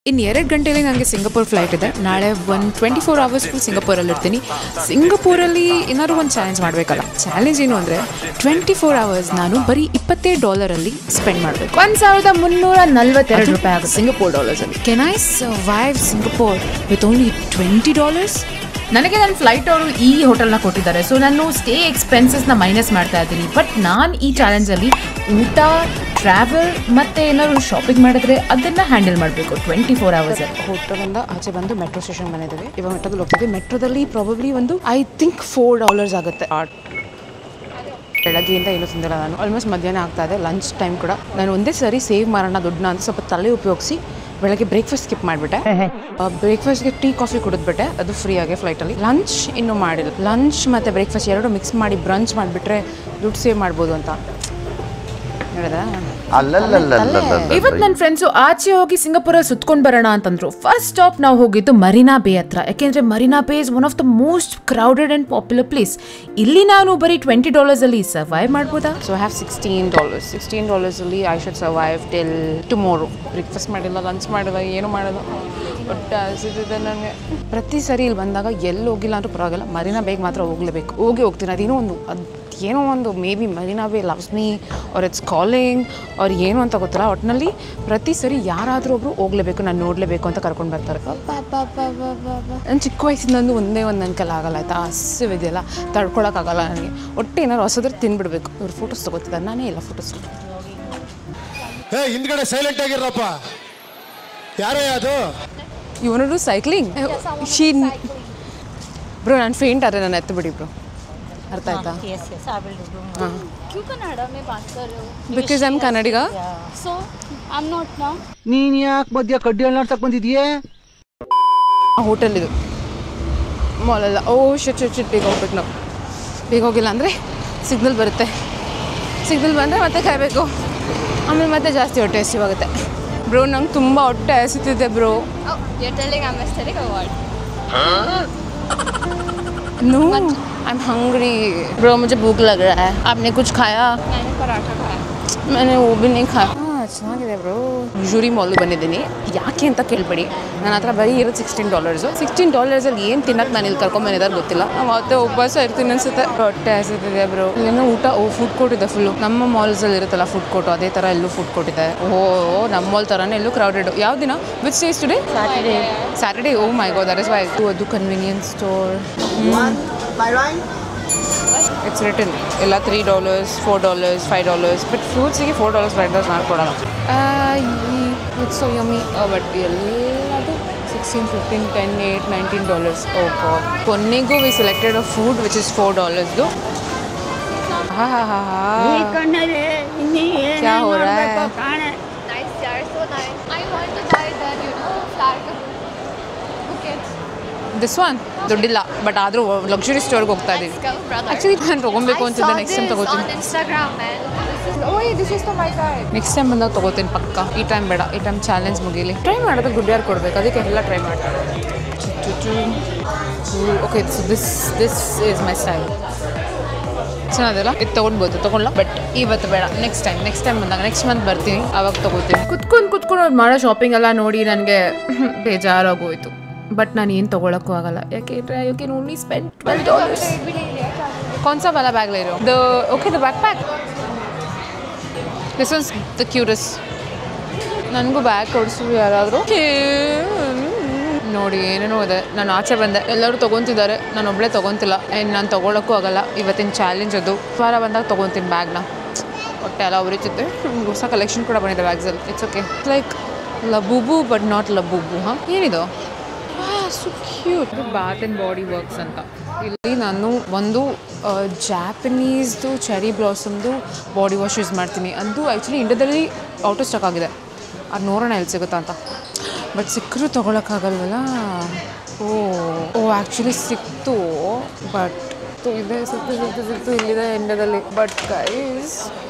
ಇನ್ನು 2 ಗಂಟೆಯಲ್ಲಿ ನನಗೆ ಸಿಂಗಾಪುರ್ ಫ್ಲೈಟ್ ಇದೆ. ನಾಳೆ ಒಂದು 24 hours ಫುಲ್ ಸಿಂಗಾಪುರಲ್ಲಿ ಇರ್ತೀನಿ. ಸಿಂಗಾಪುರಲ್ಲಿ ಏನಾದ್ರು ಒಂದು ಚಾಲೆಂಜ್ ಮಾಡಬೇಕಲ್ಲ. ಚಾಲೆಂಜ್ ಏನು ಅಂದರೆ 24 hours ನಾನು ಬರೀ $27 ಸ್ಪೆಂಡ್ ಮಾಡಬೇಕು. $1,342 ಆಗುತ್ತೆ ಸಿಂಗಾಪುರ್ ಡಾಲರ್ಸಲ್ಲಿ. Can I survive Singapore with only $20? ನನಗೆ ನನ್ನ ಫ್ಲೈಟ್ ಅವರು ಈ ಹೋಟೆಲ್ನ ಕೊಟ್ಟಿದ್ದಾರೆ. ಸೊ ನಾನು ಸ್ಟೇ ಎಕ್ಸ್ಪೆನ್ಸಸ್ನ ಮೈನಸ್ ಮಾಡ್ತಾ ಇದ್ದೀನಿ. ಬಟ್ ನಾನು ಈ ಚಾಲೆಂಜಲ್ಲಿ ಊಟ, ಟ್ರಾವೆಲ್ ಮತ್ತು ಏನಾದ್ರು ಶಾಪಿಂಗ್ ಮಾಡಿದ್ರೆ ಅದನ್ನು ಹ್ಯಾಂಡಲ್ ಮಾಡಬೇಕು 24 hours. ಹೋಟೆಲಿಂದ ಆಚೆ ಬಂದು ಮೆಟ್ರೋ ಸ್ಟೇಷನ್ ಬಂದಿದ್ದೀವಿ. ಇವಾಗ ಮೆಟ್ರೋದಲ್ಲಿ ಹೋಗ್ತೀವಿ. ಮೆಟ್ರೋದಲ್ಲಿ ಪ್ರಾಬಬ್ಲಿ ಒಂದು ಐ ಥಿಂಕ್ $4 ಆಗುತ್ತೆ. ಬೆಳಗ್ಗೆಯಿಂದ ಏನೂ ತಿಂದಿಲ್ಲ ನಾನು. ಆಲ್ಮೋಸ್ಟ್ ಮಧ್ಯಾಹ್ನ ಆಗ್ತಾ ಇದೆ, ಲಂಚ್ ಟೈಮ್ ಕೂಡ. ನಾನು ಒಂದೇ ಸರಿ ಸೇವ್ ಮಾಡೋಣ ದುಡ್ಡನ್ನ ಅಂತ ಸ್ವಲ್ಪ ತಲೆ ಉಪಯೋಗಿಸಿ ಬೆಳಗ್ಗೆ ಬ್ರೇಕ್ಫಾಸ್ಟ್ ಸ್ಕಿಪ್ ಮಾಡಿಬಿಟ್ಟೆ. ಬ್ರೇಕ್ಫಾಸ್ಟ್ಗೆ ಟೀ ಕಾಫಿ ಕುಡಿದ್ಬಿಟ್ಟೆ, ಅದು ಫ್ರೀಯಾಗಿ ಫ್ಲೈಟಲ್ಲಿ. ಲಂಚ್ ಇನ್ನೂ ಮಾಡಿಲ್ಲ. ಲಂಚ್ ಮತ್ತು ಬ್ರೇಕ್ಫಾಸ್ಟ್ ಎರಡು ಮಿಕ್ಸ್ ಮಾಡಿ ಬ್ರಂಚ್ ಮಾಡಿಬಿಟ್ರೆ ದುಡ್ಡು ಸೇವ್ ಮಾಡ್ಬೋದು ಅಂತ ಹೇಳಿದೆ. ಇವತ್ತು ನನ್ನ ಫ್ರೆಂಡ್ಸು ಆಚೆ ಹೋಗಿ ಸಿಂಗಾಪುರಲ್ಲಿ ಸುತ್ಕೊಂಡು ಬರೋಣ ಅಂತಂದ್ರು. ಫಸ್ಟ್ ಸ್ಟಾಪ್ ನಾವು ಹೋಗಿದ್ದು ಮರೀನಾ ಬೇ ಹತ್ರ. ಯಾಕೆಂದರೆ ಮರೀನಾ ಬೇ is one of the most crowded and popular place. ಇಲ್ಲಿ ನಾನು ಬರೀ $20 ಸರ್ವೈವ್ ಮಾಡ್ಬೋದಾ? So I have $16 I should survive till tomorrow. Breakfast ಮಾಡಿಲ್ಲ, ಲಂಚ್ ಮಾಡಿಲ್ಲ, ಏನೂ ಮಾಡಿಲ್ಲ. ಬಟ್ ಸಿಗುತ್ತೆ ನನಗೆ. ಪ್ರತಿ ಸರಿ ಇಲ್ಲಿ ಬಂದಾಗ ಎಲ್ಲಿ ಹೋಗಿಲ್ಲ ಅಂದ್ರೂ ಪರವಾಗಿಲ್ಲ, ಮರೀನಾ ಬೇಗ ಮಾತ್ರ ಹೋಗಲೇಬೇಕು. ಹೋಗ್ತೀನಿ. ಅದೇನೋ ಒಂದು may be Marina Bay loves me or it's calling ಅವ್ರು ಏನು ಅಂತ ಗೊತ್ತಿಲ್ಲ. ಒಟ್ಟಿನಲ್ಲಿ ಪ್ರತಿ ಸರಿ ಯಾರಾದರೂ ಒಬ್ಬರು ಹೋಗಲೇಬೇಕು, ನಾನು ನೋಡಲೇಬೇಕು ಅಂತ ಕರ್ಕೊಂಡು ಬರ್ತಾರೆ. ನನ್ನ ಚಿಕ್ಕ ವಯಸ್ಸಿಂದಂದು ಒಂದೇ ಒಂದು ನನ್ನ ಕೈಲಿ ಆಗಲ್ಲ ಆಯಿತಾ. ಹಸಿವಿದೆಯಲ್ಲ, ತಡ್ಕೊಳಕ್ಕಾಗಲ್ಲ ನನಗೆ. ಒಟ್ಟು ಏನಾದ್ರು ಹೊಸದ್ರೆ ತಿನ್ಬಿಡ್ಬೇಕು. ಇವ್ರು ಫೋಟೋಸ್ ತೊಗೋತಿದ್ದಾರೆ, ನಾನೇ ಇಲ್ಲ ಫೋಟೋಸ್. ಹಿಂದ್ಗಡೆ ಸೈಲೆಂಟ್ ಆಗಿರಪ್ಪ. ಯಾರೇ ಅದು? ಇವನು ಸೈಕ್ಲಿಂಗ್ ಬ್ರೋ. ನಾನು ಫೇಂಟ್ ಆದರೆ ನಾನು ಎತ್ತು ಬಿಡಿ ಬ್ರೋ. ಅರ್ಥ ಆಯ್ತಾ? ಬಿಕಾಸ್ ಐ ಆಮ್ ಕನ್ನಡಿಗ. ನೀನ್ ಯಾಕೆ ಮಧ್ಯ ಕಡ್ಡಿ ಹಣ್ಣಾಡ್ತಕ್ ಬಂದಿದ್ಯೆ? ಹೋಟೆಲ್ ಇದು, ಮಾಲೆಲ್ಲ. ಶಿಟ್ ಬೇಗ ಹೋಗ್ಬೇಕು ನಾವು. ಬೇಗ ಹೋಗಿಲ್ಲ ಅಂದರೆ ಸಿಗ್ನಲ್ ಬರುತ್ತೆ. ಸಿಗ್ನಲ್ ಬಂದರೆ ಮತ್ತೆ ಕಾಯಬೇಕು. ಆಮೇಲೆ ಮತ್ತೆ ಜಾಸ್ತಿ ಹೊಟ್ಟೆ ಹಸಿವಾಗುತ್ತೆ. ಬ್ರೋ ನಂಗೆ ತುಂಬ ಹೊಟ್ಟೆ ಹಸಿತಿದೆ bro. No I am hungry bro, मुझे भूख लग रहा है. आपने कुछ खाया? मैंने पराठा खाया. मैंने वो भी नहीं खाया. ಚೆನ್ನಾಗಿದೆ ಬ್ರೋ. ಯೂರಿ ಮಾಲ್ಗೆ ಬಂದಿದ್ದೀನಿ. ಯಾಕೆ ಅಂತ ಕೇಳ್ಬೇಡಿ, ನನ್ನ ಹತ್ರ ಬರೀ ಇರೋದು $16. ಏನು ತಿನ್ನಕ್ಕೆ ನಾನು ಇಲ್ಲಿ ಕರ್ಕೊಂಬಂದಿದ್ದಾರೆ ಗೊತ್ತಿಲ್ಲ. ಮತ್ತೆ ಉಪವಾಸ ಇರ್ತೀನಿ ಅನ್ಸುತ್ತೆ. ಹೊಟ್ಟೆ ಹಸಿತಿದೆ ಬ್ರೋ. ಇಲ್ಲೇನೋ ಊಟ ಫುಡ್ ಕೋರ್ಟ್ ಇದೆ ಫುಲ್ಲು. ನಮ್ಮ ಮಾಲ್ಸಲ್ಲಿ ಇರುತ್ತಲ್ಲ ಫುಡ್ ಕೋರ್ಟು, ಅದೇ ಥರ ಎಲ್ಲೂ ಫುಡ್ ಕೋರ್ಟ್ ಇದೆ. ನಮ್ಮ ಮಾಲ್ ಥರನೇ ಎಲ್ಲೂ ಕ್ರೌಡೆಡ್. ಯಾವ ದಿನ? Which day's today? Saturday. Oh my God, that is why. ಅದು ಕನ್ವೀನಿಯನ್ಸ್ ಸ್ಟೋರ್. ಇಟ್ಸ್ ರಿಟನ್ ಎಲ್ಲ $3, $4, $5. ಬಟ್ ಫ್ರೂಟ್ಸಿಗೆ $4, $5 ಮಾಡ್ಕೊಡೋಣ. It's so yummy. ಬಟ್ ಎಲ್ಲದು $16, $15, $10, $8, $19. ಓಕೆ. ಕೊನೆಗೂ we selected a food which is $4. क्या हो रहा है? ದಿಸ್ ಒನ್ ದುಡ್ಡಿಲ್ಲ, ಬಟ್ ಆದರೂ ಲಕ್ಸುರಿ ಸ್ಟೋರ್ಗೆ ಹೋಗ್ತಾ ಇದ್ದೀವಿ. ಆ್ಯಕ್ಚುಲಿ ನಾನು ತೊಗೊಬೇಕು ಅಂತಿದ್ದೆ. ನೆಕ್ಸ್ಟ್ ಟೈಮ್ ತೊಗೋತೀನಿ. ನೆಕ್ಸ್ಟ್ ಟೈಮ್ ಬಂದಾಗ ತೊಗೋತೀನಿ ಪಕ್ಕ. ಈ ಟೈಮ್ ಬೇಡ. ಈ ಟೈಮ್ ಚಾಲೆಂಜ್ ಮುಗೀಲಿ. ಟ್ರೈ ಮಾಡೋದಕ್ಕೆ ದುಡ್ಡು ಯಾರು ಕೊಡಬೇಕು? ಅದಕ್ಕೆ ಎಲ್ಲ ಟ್ರೈ ಮಾಡ್ತಾರೆ. Okay, so this is my style. ಚೆನ್ನಾಗಿಲ್ಲ, ಇದು ತೊಗೊಳ್ಳ. ಬಟ್ ಇವತ್ತು ಬೇಡ. ನೆಕ್ಸ್ಟ್ ಟೈಮ್ ಬಂದಾಗ ನೆಕ್ಸ್ಟ್ ಮಂತ್ ಬರ್ತೀನಿ, ಆವಾಗ ತೊಗೋತೀನಿ. ಕುತ್ಕೊಂಡು ಅವ್ರು ಮಾಡೋ ಶಾಪಿಂಗ್ ಎಲ್ಲ ನೋಡಿ ನನಗೆ ಬೇಜಾರಾಗೋಯ್ತು. ಬಟ್ ನಾನು ಏನು ತೊಗೊಳಕ್ಕೂ ಆಗಲ್ಲ. ಯಾಕೆಂದರೆ ಯು ಕ್ಯಾನ್ ಓನ್ಲಿ ಸ್ಪೆಂಡ್ $12. कौन सा वाला बैग ले रहे हो? The backpack. This one's the cutest. ನನಗೂ ಬ್ಯಾಗ್ ಕೊಡಿಸು ಯಾರಾದರೂ. ನೋಡಿ ಏನೇನೋ ಇದೆ. ನಾನು ಆಚೆ ಬಂದೆ, ಎಲ್ಲರೂ ತೊಗೊತಿದ್ದಾರೆ, ನಾನು ಒಬ್ಬಳೇ ತೊಗೊತಿಲ್ಲ. ನಾನು ತೊಗೊಳಕ್ಕೂ ಆಗಲ್ಲ. ಇವತ್ತಿನ ಚಾಲೆಂಜ್ ಅದು. ವಾರ ಬಂದಾಗ ತೊಗೊತೀನಿ ಬ್ಯಾಗ್ನ. ಹೊಟ್ಟೆ ಎಲ್ಲ ಉರಿತಿದ್ದೆ. ಹೊಸ ಕಲೆಕ್ಷನ್ ಕೂಡ ಬಂದಿದೆ ಬ್ಯಾಗ್ಸಲ್ಲಿ. It's okay. Like Labubu but not Labubu. ಏನಿದು? So cute. Bath and body works ಅಂತ. ಇಲ್ಲಿ ನಾನು ಒಂದು ಜಾಪನೀಸ್ದು ಚೆರಿ ಬ್ಲಾಸಮ್ದು ಬಾಡಿ ವಾಶ್ ಯೂಸ್ ಮಾಡ್ತೀನಿ. ಅದು ಆ್ಯಕ್ಚುಲಿ ಇಂಡಿಯಾದಲ್ಲಿ ಔಟ್ ಆಫ್ ಸ್ಟಾಕ್ ಆಗಿದೆ. ಅದು ನೋಡೋಣ ಎಲ್ಲಿ ಸಿಗುತ್ತಾ ಅಂತ. ಬಟ್ ಸಿಕ್ಕರೂ ತೊಗೊಳಕ್ಕಾಗಲ್ವಲ್ಲ. ಆ್ಯಕ್ಚುಲಿ ಸಿಕ್ತು, ಬಟ್ ಇದೆ ಸಿಕ್ತು ಇಲ್ಲಿದೆ ಇಂಡಿಯಾದಲ್ಲಿ. ಬಟ್ ಗೈಸ್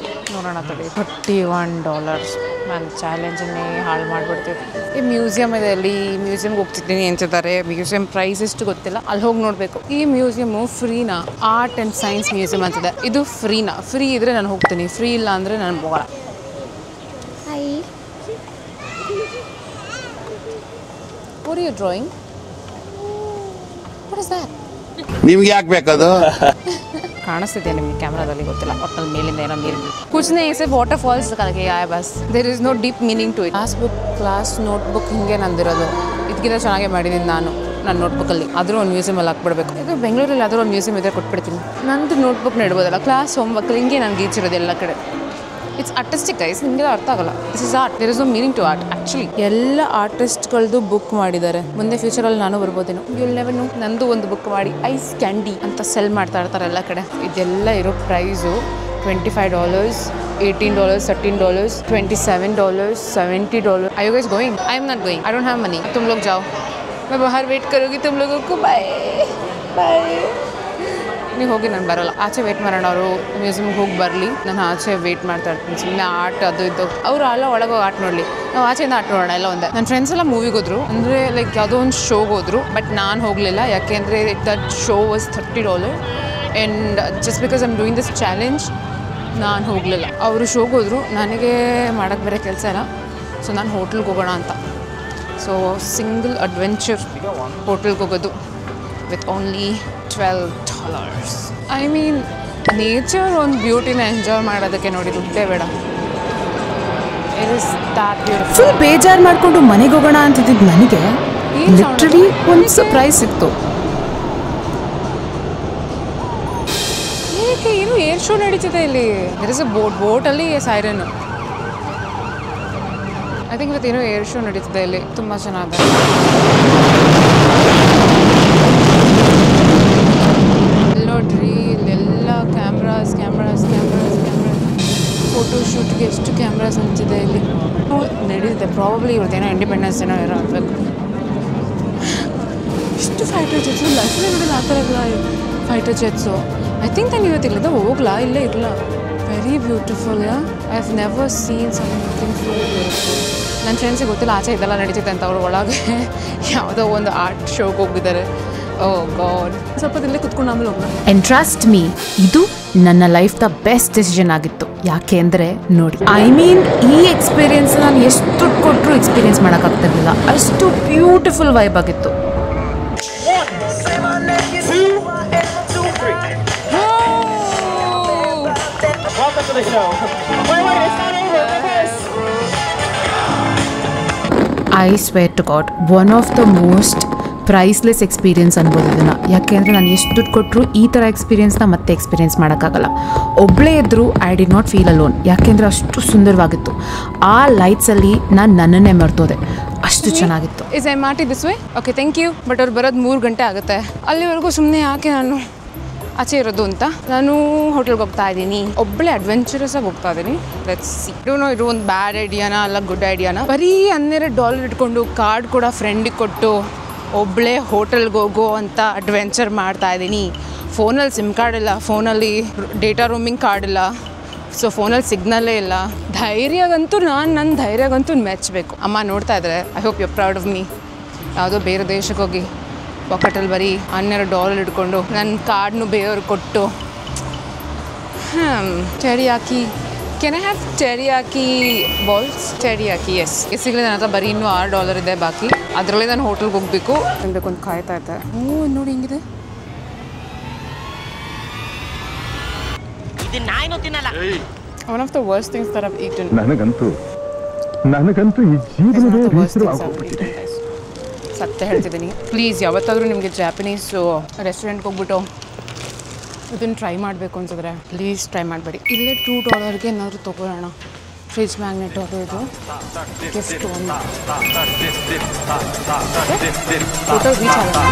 ನೋಡೋಣ ತಡಿ. $31. ನಾನು ಚಾಲೆಂಜನ್ನೇ ಹಾಳು ಮಾಡಿಬಿಡ್ತೀನಿ. ಈ ಮ್ಯೂಸಿಯಮ್ ಇದೆ, ಅಲ್ಲಿ ಮ್ಯೂಸಿಯಮ್ಗೆ ಹೋಗ್ತಿದ್ದೀನಿ ಅಂತಿದ್ದಾರೆ. ಮ್ಯೂಸಿಯಂ ಪ್ರೈಸ್ ಎಷ್ಟು ಗೊತ್ತಿಲ್ಲ, ಅಲ್ಲಿ ಹೋಗಿ ನೋಡಬೇಕು. ಈ ಮ್ಯೂಸಿಯಮ್ಮು ಫ್ರೀನಾ? ಆರ್ಟ್ ಆ್ಯಂಡ್ ಸೈನ್ಸ್ ಮ್ಯೂಸಿಯಮ್ ಅಂತಿದೆ. ಇದು ಫ್ರೀನಾ? ಫ್ರೀ ಇದ್ದರೆ ನಾನು ಹೋಗ್ತೀನಿ, ಫ್ರೀ ಇಲ್ಲ ಅಂದರೆ ನಾನು ಹೋಗಲ್ಲ. What are you drawing? What is that? ನಿಮ್ಗೆ ಯಾಕೆ ಬೇಕದು? ಕಾಣಿಸ್ತಿದೆ ನಿಮಗೆ ಕ್ಯಾಮ್ರಾದಲ್ಲಿ ಗೊತ್ತಿಲ್ಲ ಒಟ್ಟಲ್ಲಿ ಮೇಲಿಂದ ಏನೋ ನೀರು ಕುಚ್ನೆ ऐसे ವಾಟರ್ಫಾಲ್ಸ್ ಕಲಗೆ ಆಯ ಬಸ್ there is no deep meaning to it. Class notebook ಹಿಂಗೆ ನಂದಿರೋದು ಇದಕ್ಕಿಂತ ಚೆನ್ನಾಗೇ ಮಾಡಿದ್ದೀನಿ ನಾನು ನನ್ನ ನೋಟ್ಬುಕ್ಕಲ್ಲಿ ಆದರೂ ಒಂದು ಮ್ಯೂಸಿಯಮಲ್ಲಿ ಹಾಕ್ಬಿಡ್ಬೇಕು. ಇದು ಬೆಂಗಳೂರಲ್ಲಿ ಆದರೂ ಒಂದು ಮ್ಯೂಸಿಯಮ್ ಇದ್ರೆ ಕೊಟ್ಬಿಡ್ತೀನಿ. ನಂದು ನೋಟ್ಬುಕ್ನ ಇಡ್ಬೋದಲ್ಲ ಕ್ಲಾಸ್ ಹೋಮ್ವರ್ಕ್ ಹಿಂಗೆ ನನಗೆ ಈಚಿರೋದು ಎಲ್ಲ ಕಡೆ. ಇಟ್ಸ್ ಆರ್ಟಿಸ್ಟಿಕ್ ಗೈಸ್, ನಿಮಗೆ ಅರ್ಥ ಆಗಲ್ಲ. This is art, there is no meaning to art actually. ಎಲ್ಲ ಆರ್ಟಿಸ್ಟ್ಗಳದ್ದು ಬುಕ್ ಮಾಡಿದ್ದಾರೆ. ಮುಂದೆ ಫ್ಯೂಚರಲ್ಲಿ ನಾನು ಬರ್ಬೋದೇನೋ, ಯುಲ್ ನೆವರ್ ನೋ. ನಂದು ಒಂದು ಬುಕ್ ಮಾಡಿ ಐಸ್ ಕ್ಯಾಂಡಿ ಅಂತ ಸೆಲ್ ಮಾಡ್ತಾ ಇರ್ತಾರೆ ಎಲ್ಲ ಕಡೆ. ಇದೆಲ್ಲ ಇರೋ price $25, $18, $13, $27, $70. Are you guys going? I am not going. I don't have money. तुम लोग जाओ, मैं बाहर वेट करूँगी तुम लोगों को. बाय ಬಾಯ್. ನೀವು ಹೋಗಿ ನಾನು ಬರೋಲ್ಲ. ಆಚೆ ವೇಟ್ ಮಾಡೋಣ, ಅವರು ಮ್ಯೂಸಿಯಮ್ಗೆ ಹೋಗಿ ಬರಲಿ, ನಾನು ಆಚೆ ವೇಟ್ ಮಾಡ್ತಾ ಇರ್ತೀನಿ. ಸುಮ್ಮನೆ ಆಟ ಅದು ಇದು ಅವರು ಅಲ್ಲ ಒಳಗೋಗಿ ಆಟ ನೋಡಲಿ, ನಾವು ಆಚೆಯಿಂದ ಆಟ ನೋಡೋಣ ಎಲ್ಲ ಒಂದೇ. ನನ್ನ ಫ್ರೆಂಡ್ಸ್ ಎಲ್ಲ ಮೂವಿಗೆ ಹೋದ್ರು, ಅಂದರೆ ಲೈಕ್ ಯಾವುದೋ ಒಂದು ಶೋಗೆ ಹೋದ್ರು. ಬಟ್ ನಾನು ಹೋಗಲಿಲ್ಲ, ಯಾಕೆಂದರೆ that show was $30 and just because I am doing this challenge ನಾನು ಹೋಗಲಿಲ್ಲ. ಅವರು ಶೋಗೆ ಹೋದ್ರು, ನನಗೆ ಮಾಡೋಕ್ಕೆ ಬೇರೆ ಕೆಲಸ ಇಲ್ಲ. ಸೊ ನಾನು ಹೋಟ್ಲಿಗೆ ಹೋಗೋಣ ಅಂತ. ಸೊ ಸಿಂಗಲ್ ಅಡ್ವೆಂಚರ್ ಹೋಟೆಲ್ಗೆ ಹೋಗೋದು with only $12. I mean nature ಒಂದು ಬ್ಯೂಟಿನ ಎಂಜಾಯ್ ಮಾಡೋದಕ್ಕೆ ನೋಡಿ ದುಡ್ಡೇ ಬೇಡ. It is that beautiful. Full ಬೇಜಾರು ಮಾಡಿಕೊಂಡು ಮನೆಗೆ ಹೋಗೋಣ ಅಂತಿದ್ದು ನನಗೆ ಲಿಟ್ರಲಿ ಒಂದು ಸರ್ಪ್ರೈಸ್ ಸಿಕ್ತು. ಏನಕ್ಕೆ ಏನು ಏರ್ ಶೋ ನಡೀತಿದೆ ಇಲ್ಲಿ. ದರ್ ಇಸ್ ಅ ಬೋಟಲ್ಲಿ ಸೈರನ್. ಐ ಥಿಂಕ್ ಇವತ್ತೇನೋ ಏರ್ ಶೋ ನಡೀತಿದೆ ಇಲ್ಲಿ, ತುಂಬ ಚೆನ್ನಾಗಿದೆ. ನೋಡ್ರಿ ಇಲ್ಲೆಲ್ಲ ಕ್ಯಾಮ್ರಾಸ್ ಫೋಟೋಶೂಟ್ಗೆ ಎಷ್ಟು ಕ್ಯಾಮ್ರಾಸ್ ಅಂತಿದೆ ಇಲ್ಲಿ. ನಡೀತಿದೆ ಪ್ರಾಬಬ್ಲಿ ಇವತ್ತೇನೋ ಇಂಡಿಪೆಂಡೆನ್ಸ್ ಏನೋ ಇರಬೇಕು. ಎಷ್ಟು ಫೈಟರ್ ಜೆಟ್ಸು ಲೈಫಲ್ಲಿ ನೋಡಿಲ್ಲ ಆ ಥರ ಇಲ್ಲ. ಫೈಟರ್ ಜೆಟ್ಸು ಐ ಥಿಂಕ್ ನಾನು ಇವತ್ತಿಲ್ಲದ ಹೋಗ್ಲಾ, ಇಲ್ಲೇ ಇಲ್ಲ. Very beautiful. I have never seen something so beautiful. ನನ್ನ ಫ್ರೆಂಡ್ಸಿಗೆ ಗೊತ್ತಿಲ್ಲ ಆಚೆ ಇದೆಲ್ಲ ನಡೀತಿದೆ ಅಂತ. ಅವ್ರು ಒಳಗೆ ಯಾವುದೋ ಒಂದು ಆರ್ಟ್ ಶೋಗೆ ಹೋಗಿದ್ದಾರೆ. ಓ ಗಾಡ್, ಸ್ವಲ್ಪ ಇಲ್ಲೇ ಕುತ್ಕೊಂಡು ಆಮೇಲೆ ಹೋಗೋಣ. ಆ್ಯಂಡ್ ಟ್ರಸ್ಟ್ ಮೀ, ಇದು ನನ್ನ ಲೈಫ್ದ ಬೆಸ್ಟ್ ಡಿಸಿಷನ್ ಆಗಿತ್ತು. ಯಾಕೆ ಅಂದರೆ ನೋಡಿ, ಐ ಮೀನ್ ಈ ಎಕ್ಸ್ಪೀರಿಯನ್ಸ್ ನಾನು ಎಷ್ಟು ದುಡ್ಡು ಕೊಟ್ಟರು ಎಕ್ಸ್ಪೀರಿಯನ್ಸ್ ಮಾಡೋಕ್ಕಾಗ್ತಿರ್ಲಿಲ್ಲ. ಅಷ್ಟು ಬ್ಯೂಟಿಫುಲ್ ವೈಬ್ ಆಗಿತ್ತು. I swear to God, one of the most priceless experience ಅನ್ಬೋದು ಇದನ್ನು. ಯಾಕೆಂದರೆ ನಾನು ಎಷ್ಟು ದುಡ್ಡು ಕೊಟ್ಟರು ಈ ಥರ ಎಕ್ಸ್ಪೀರಿಯನ್ಸ್ನ ಮತ್ತೆ ಎಕ್ಸ್ಪೀರಿಯನ್ಸ್ ಮಾಡೋಕ್ಕಾಗಲ್ಲ. ಒಬ್ಬಳೇ ಇದ್ದರೂ I did not feel alone, ಯಾಕೆಂದರೆ ಅಷ್ಟು ಸುಂದರವಾಗಿತ್ತು. ಆ ಲೈಟ್ಸಲ್ಲಿ ನಾನು ನನ್ನನ್ನೇ ಮರ್ತೋದೆ, ಅಷ್ಟು ಚೆನ್ನಾಗಿತ್ತು. Is MRT this way? Okay thank you. But ಅವ್ರು ಬರೋದು 3 ಗಂಟೆ ಆಗುತ್ತೆ. ಅಲ್ಲಿವರೆಗೂ ಸುಮ್ಮನೆ ಯಾಕೆ ನಾನು ಆಚೆ ಇರೋದು ಅಂತ ನಾನು ಹೋಟೆಲ್ಗೆ ಹೋಗ್ತಾ ಇದ್ದೀನಿ. ಒಬ್ಬಳೇ ಅಡ್ವೆಂಚರಸ್ ಆಗಿ ಹೋಗ್ತಾ ಇದ್ದೀನಿ. Let's see. ಇದು ಒಂದು ಬ್ಯಾಡ್ ಐಡಿಯಾನ ಅಲ್ಲ ಗುಡ್ ಐಡಿಯಾನ? ಬರೀ $12 ಇಟ್ಕೊಂಡು ಕಾರ್ಡ್ ಕೂಡ ಫ್ರೆಂಡಿಗೆ ಕೊಟ್ಟು ಒಬ್ಬಳೇ ಹೋಟೆಲ್ಗೆ ಹೋಗೋ ಅಂತ ಅಡ್ವೆಂಚರ್ ಮಾಡ್ತಾ ಇದ್ದೀನಿ. ಫೋನಲ್ಲಿ ಸಿಮ್ ಕಾರ್ಡ್ ಇಲ್ಲ, ಫೋನಲ್ಲಿ ಡೇಟಾ ರೂಮಿಂಗ್ ಕಾರ್ಡ್ ಇಲ್ಲ, ಸೊ ಫೋನಲ್ಲಿ ಸಿಗ್ನಲ್ಲೇ ಇಲ್ಲ. ನನ್ನ ಧೈರ್ಯಗಂತೂ ಮೆಚ್ಚಬೇಕು. ಅಮ್ಮ ನೋಡ್ತಾ ಇದ್ದಾರೆ. I hope you proud of me. ಯಾವುದೋ ಬೇರೆ ದೇಶಕ್ಕೆ ಹೋಗಿ ಪಾಕೆಟಲ್ಲಿ ಬರೀ $12 ಇಟ್ಕೊಂಡು ನನ್ನ ಕಾರ್ಡ್ನು ಬೇರೆಯವ್ರಿಗೆ ಕೊಟ್ಟು teriyaki. Can I have teriyaki balls? Teriyaki yes. ಸಿಗಲಿ. ನನ್ನ ಹತ್ರ ಬರೀ ಇನ್ನೂ $6 ಇದೆ ಬಾಕಿ. ಅದರಲ್ಲೇ ನಾನು ಹೋಟೆಲ್ಗೆ ಹೋಗಬೇಕು ಅನ್ಬೇಕು ಅಂತ ಕಾಯ್ತಾ ಇದ್ದೆ. ಓ ನೋಡಿ ಹಿಂಗಿದೆ. One of the worst things that I have eaten. ನನಗಂತೂ ಈ ಜೀವನವೇ ಬೇಸರವಾಗೋಗ್ಬಿಟ್ಟಿದೆ. ಸತ್ಯ ಹೇಳ್ತಿದ್ದೀನಿ. ಪ್ಲೀಸ್ ಯಾವತ್ತಾದರೂ ನಿಮಗೆ ಜಾಪನೀಸು ರೆಸ್ಟೋರೆಂಟ್ಗೆ ಹೋಗ್ಬಿಟ್ಟು ಇದನ್ನು ಟ್ರೈ ಮಾಡಬೇಕು ಅನ್ಸಿದ್ರೆ ಪ್ಲೀಸ್ ಟ್ರೈ ಮಾಡಬೇಡಿ. ಇಲ್ಲೇ $2ಗೆ ಏನಾದರೂ ತೊಗೊಳ್ಳೋಣ. ಫ್ರಿಜ್ ಮ್ಯಾಗ್ನೆಟ್ ಅದು ಇದು ಗಿಫ್ಟ್ ಒಂದು ಹೋಟೆಲ್ ರೀಚ್ ಆಗೋಣ.